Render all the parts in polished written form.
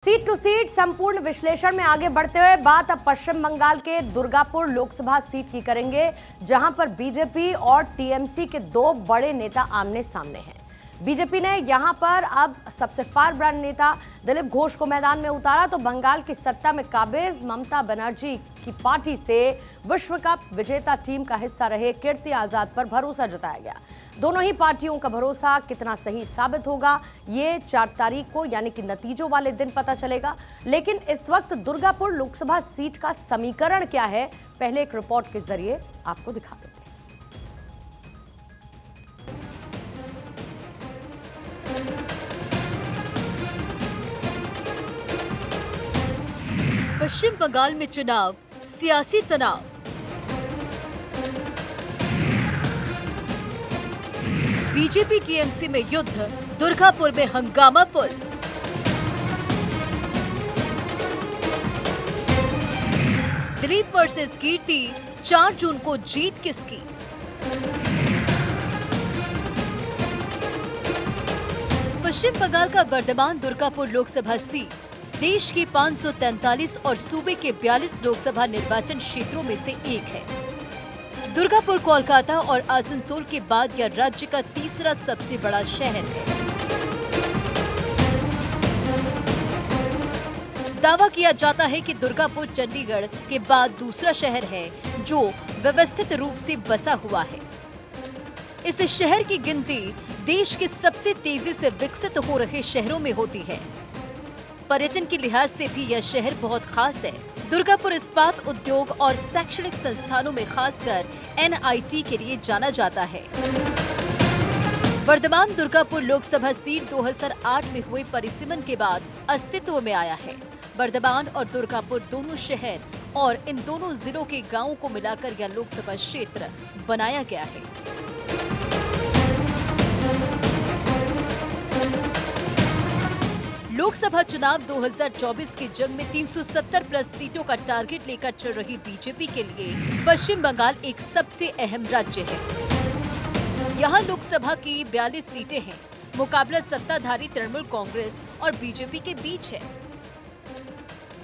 Seat to seat संपूर्ण विश्लेषण में आगे बढ़ते हुए बात अब पश्चिम बंगाल के दुर्गापुर लोकसभा सीट की करेंगे, जहां पर बीजेपी और टीएमसी के दो बड़े नेता आमने सामने हैं। बीजेपी ने यहां पर अब सबसे फार ब्रांड नेता दिलीप घोष को मैदान में उतारा तो बंगाल की सत्ता में काबिज ममता बनर्जी की पार्टी से विश्व कप विजेता टीम का हिस्सा रहे कीर्ति आजाद पर भरोसा जताया गया। दोनों ही पार्टियों का भरोसा कितना सही साबित होगा, ये 4 तारीख को यानी कि नतीजों वाले दिन पता चलेगा। लेकिन इस वक्त दुर्गापुर लोकसभा सीट का समीकरण क्या है, पहले एक रिपोर्ट के जरिए आपको दिखा देते हैं। पश्चिम बंगाल में चुनाव, सियासी तनाव। बीजेपी टीएमसी में युद्ध, दुर्गापुर में हंगामा फुल। दिलीप वर्सेस कीर्ति, 4 जून को जीत किसकी? पश्चिम बंगाल का वर्धमान दुर्गापुर लोकसभा सीट देश के 543 और सूबे के 42 लोकसभा निर्वाचन क्षेत्रों में से एक है। दुर्गापुर कोलकाता और आसनसोल के बाद यह राज्य का तीसरा सबसे बड़ा शहर है। दावा किया जाता है कि दुर्गापुर चंडीगढ़ के बाद दूसरा शहर है जो व्यवस्थित रूप से बसा हुआ है। इस शहर की गिनती देश के सबसे तेजी से विकसित हो रहे शहरों में होती है। पर्यटन के लिहाज से भी यह शहर बहुत खास है। दुर्गापुर इस्पात उद्योग और शैक्षणिक संस्थानों में खासकर एनआईटी के लिए जाना जाता है। वर्धमान दुर्गापुर लोकसभा सीट 2008 में हुए परिसीमन के बाद अस्तित्व में आया है। वर्धमान और दुर्गापुर दोनों शहर और इन दोनों जिलों के गांवों को मिलाकर यह लोकसभा क्षेत्र बनाया गया है। लोकसभा चुनाव 2024 के जंग में 370 प्लस सीटों का टारगेट लेकर चल रही बीजेपी के लिए पश्चिम बंगाल एक सबसे अहम राज्य है। यहाँ लोकसभा की 42 सीटें हैं। मुकाबला सत्ताधारी तृणमूल कांग्रेस और बीजेपी के बीच है।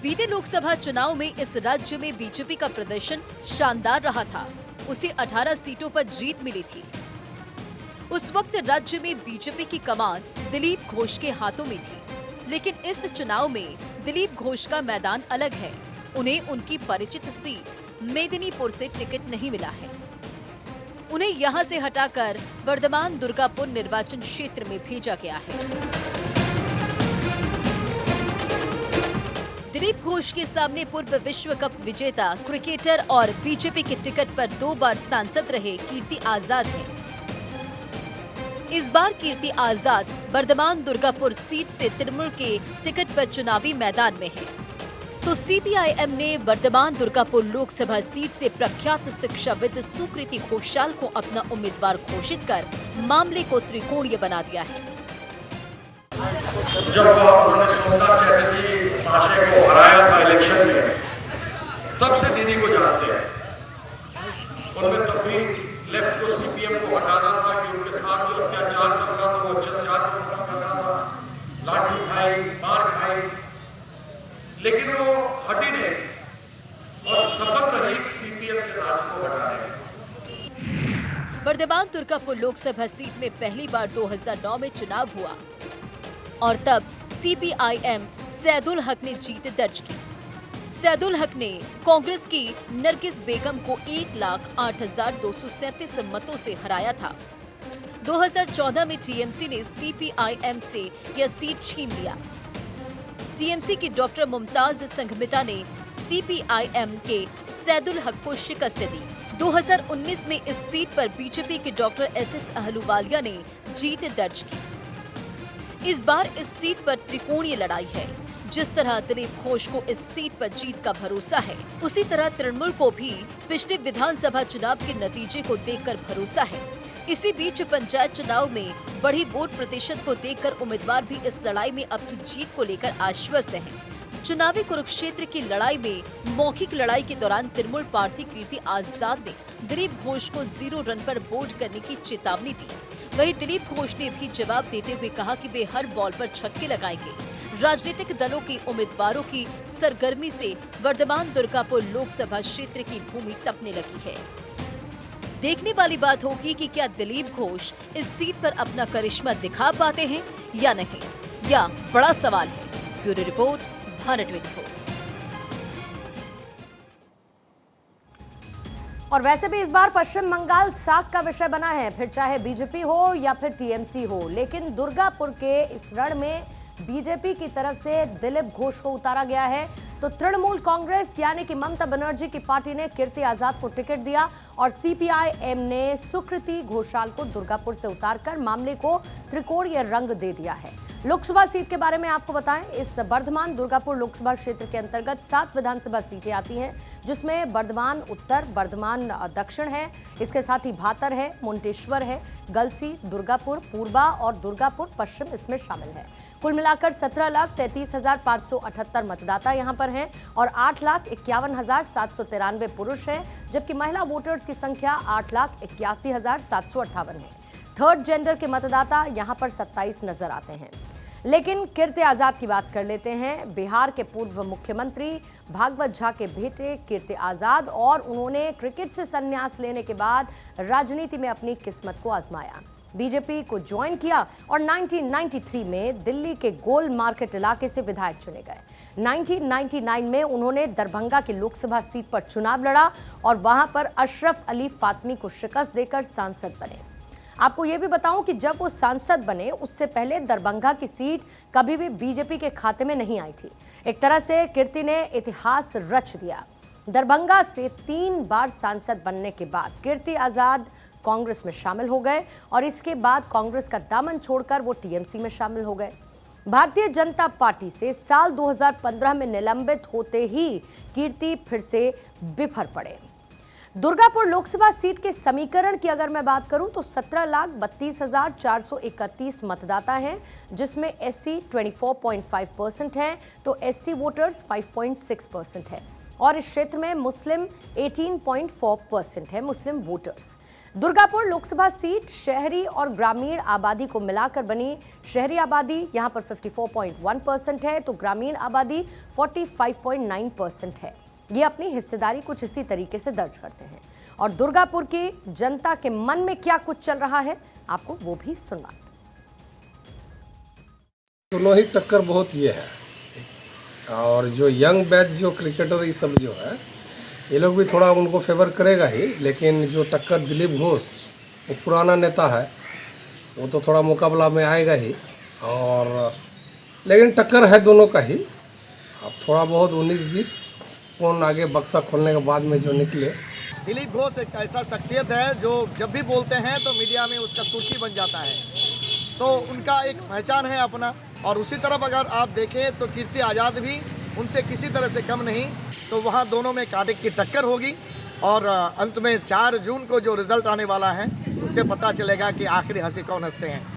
बीते लोकसभा चुनाव में इस राज्य में बीजेपी का प्रदर्शन शानदार रहा था। उसे 18 सीटों पर जीत मिली थी। उस वक्त राज्य में बीजेपी की कमान दिलीप घोष के हाथों में थी। लेकिन इस चुनाव में दिलीप घोष का मैदान अलग है। उन्हें उनकी परिचित सीट मेदिनीपुर से टिकट नहीं मिला है। उन्हें यहां से हटाकर वर्धमान दुर्गापुर निर्वाचन क्षेत्र में भेजा गया है। दिलीप घोष के सामने पूर्व विश्व कप विजेता क्रिकेटर और बीजेपी के टिकट पर 2 बार सांसद रहे कीर्ति आजाद हैं। इस बार कीर्ति आजाद वर्धमान दुर्गापुर सीट से तृणमूल के टिकट पर चुनावी मैदान में है। तो सीपीआईएम ने वर्धमान दुर्गापुर लोकसभा सीट से प्रख्यात शिक्षाविद सुकृति घोषाल को अपना उम्मीदवार घोषित कर मामले को त्रिकोणीय बना दिया है। जब उन्होंने सोमनाथ चैटर्जी महाशय को हराया था इलेक्शन में, तब से दीदी को जानते हैं। उनमें तब भी लेफ्ट को सीपीएम को हटाना था कि उनके साथ जो अत्याचार चल रहा था वो अत्याचार को खत्म करना था। लाठी खाई, मार खाई, लेकिन वो हटी नहीं और सफल रही सीपीएम के राज को हटाने में। वर्धमान दुर्गापुर लोकसभा सीट में पहली बार 2009 में चुनाव हुआ और तब सीपीआईएम सैदुल हक ने जीत दर्ज की। सैदुल हक ने कांग्रेस की नरगिस बेगम को 1,08,237 मतों से हराया था। 2014 में टीएमसी ने सीपीआईएम से यह सीट छीन लिया। टीएमसी की डॉक्टर मुमताज संघमिता ने सीपीआईएम के सैदुल हक को शिकस्त दी। 2019 में इस सीट पर बीजेपी के डॉक्टर एसएस अहलूवालिया ने जीत दर्ज की। इस बार इस सीट पर त्रिकोणीय लड़ाई है। जिस तरह दिलीप घोष को इस सीट पर जीत का भरोसा है, उसी तरह तृणमूल को भी पिछले विधानसभा चुनाव के नतीजे को देखकर भरोसा है। इसी बीच पंचायत चुनाव में बढ़ी वोट प्रतिशत को देखकर उम्मीदवार भी इस लड़ाई में अपनी जीत को लेकर आश्वस्त हैं। चुनावी कुरुक्षेत्र की लड़ाई में मौखिक लड़ाई के दौरान तृणमूल प्रार्थी कीर्ति आजाद ने दिलीप घोष को 0 रन पर बोल्ड करने की चेतावनी दी। वहीं दिलीप घोष ने भी जवाब देते हुए कहा कि वे हर बॉल पर छक्के लगाएंगे। राजनीतिक दलों की उम्मीदवारों की सरगर्मी से वर्धमान दुर्गापुर लोकसभा क्षेत्र की भूमि तपने लगी है। देखने वाली बात होगी कि क्या दिलीप घोष इस सीट पर अपना करिश्मा दिखा पाते हैं या नहीं, या बड़ा सवाल है। Bureau report, Bharat 24। और वैसे भी इस बार पश्चिम बंगाल साख का विषय बना है, फिर चाहे बीजेपी हो या फिर टीएमसी हो। लेकिन दुर्गापुर के इस रण में बीजेपी की तरफ से दिलीप घोष को उतारा गया है, तो तृणमूल कांग्रेस यानी कि ममता बनर्जी की पार्टी ने कीर्ति आजाद को टिकट दिया और सीपीआईएम ने सुकृति घोषाल को दुर्गापुर से उतारकर मामले को त्रिकोणीय रंग दे दिया है। लोकसभा सीट के बारे में आपको बताएं, इस बर्धमान दुर्गापुर लोकसभा क्षेत्र के अंतर्गत 7 विधानसभा सीटें आती हैं, जिसमें बर्धमान उत्तर, बर्धमान दक्षिण है, इसके साथ ही भातर है, मुंटेश्वर है, गलसी, दुर्गापुर पूर्वा और दुर्गापुर पश्चिम इसमें शामिल है। कुल मिलाकर 17,33,578 मतदाता यहां पर हैं और 8,51,793 पुरुष हैं, जबकि महिला वोटर्स की संख्या 8,81,758 है। थर्ड जेंडर के मतदाता यहां पर 27 नजर आते हैं। लेकिन कीर्ति आजाद की बात कर लेते हैं। बिहार के पूर्व मुख्यमंत्री भागवत झा के बेटे कीर्ति आजाद, और उन्होंने क्रिकेट से संन्यास लेने के बाद राजनीति में अपनी किस्मत को आजमाया, बीजेपी को ज्वाइन किया और 1993 में दिल्ली के गोल मार्केट इलाके से विधायक चुने गए। 1999 में उन्होंने दरभंगा की लोकसभा सीट पर चुनाव लड़ा और वहां पर अशरफ अली फातमी को शिकस्त देकर सांसद बने। आपको यह भी बताऊं कि जब वो सांसद बने उससे पहले दरभंगा की सीट कभी भी बीजेपी के खाते में नहीं आई थी। एक तरह से कीर्ति ने इतिहास रच दिया। दरभंगा से 3 बार सांसद बनने के बाद कीर्ति आजाद कांग्रेस में शामिल हो गए और इसके बाद कांग्रेस का दामन छोड़कर वो टीएमसी में शामिल हो गए। भारतीय जनता पार्टी से साल 2015 में निलंबित होते ही कीर्ति फिर से बिफर पड़े। दुर्गापुर लोकसभा सीट के समीकरण की अगर मैं बात करूं तो 17,32,431 मतदाता हैं, जिसमें एससी 24.5% हैं, तो एसटी वोटर्स 5.6% है और इस क्षेत्र में मुस्लिम 18.4% है मुस्लिम वोटर्स। दुर्गापुर लोकसभा सीट शहरी और ग्रामीण आबादी को मिलाकर बनी। शहरी आबादी यहां पर 54.1% है, तो ग्रामीण आबादी 45.9% है। ये अपनी हिस्सेदारी कुछ इसी तरीके से दर्ज करते हैं। और दुर्गापुर की जनता के मन में क्या कुछ चल रहा है, आपको वो भी सुनवाते। दोनों ही टक्कर बहुत ये है, और जो यंग बैच जो क्रिकेटर ये सब जो है, ये लोग भी थोड़ा उनको फेवर करेगा ही, लेकिन जो टक्कर दिलीप घोष वो पुराना नेता है, वो तो थोड़ा मुकाबला में आएगा ही। और लेकिन टक्कर है दोनों का ही। अब थोड़ा बहुत 19-20 कौन आगे बक्सा खोलने के बाद में जो निकले। दिलीप घोष एक ऐसा शख्सियत है जो जब भी बोलते हैं तो मीडिया में उसका सुर्खी बन जाता है, तो उनका एक पहचान है अपना। और उसी तरफ अगर आप देखें तो कीर्ति आज़ाद भी उनसे किसी तरह से कम नहीं, तो वहाँ दोनों में कांटे की टक्कर होगी। और अंत में 4 जून को जो रिजल्ट आने वाला है उससे पता चलेगा कि आखिरी हंसी कौन हंसते हैं।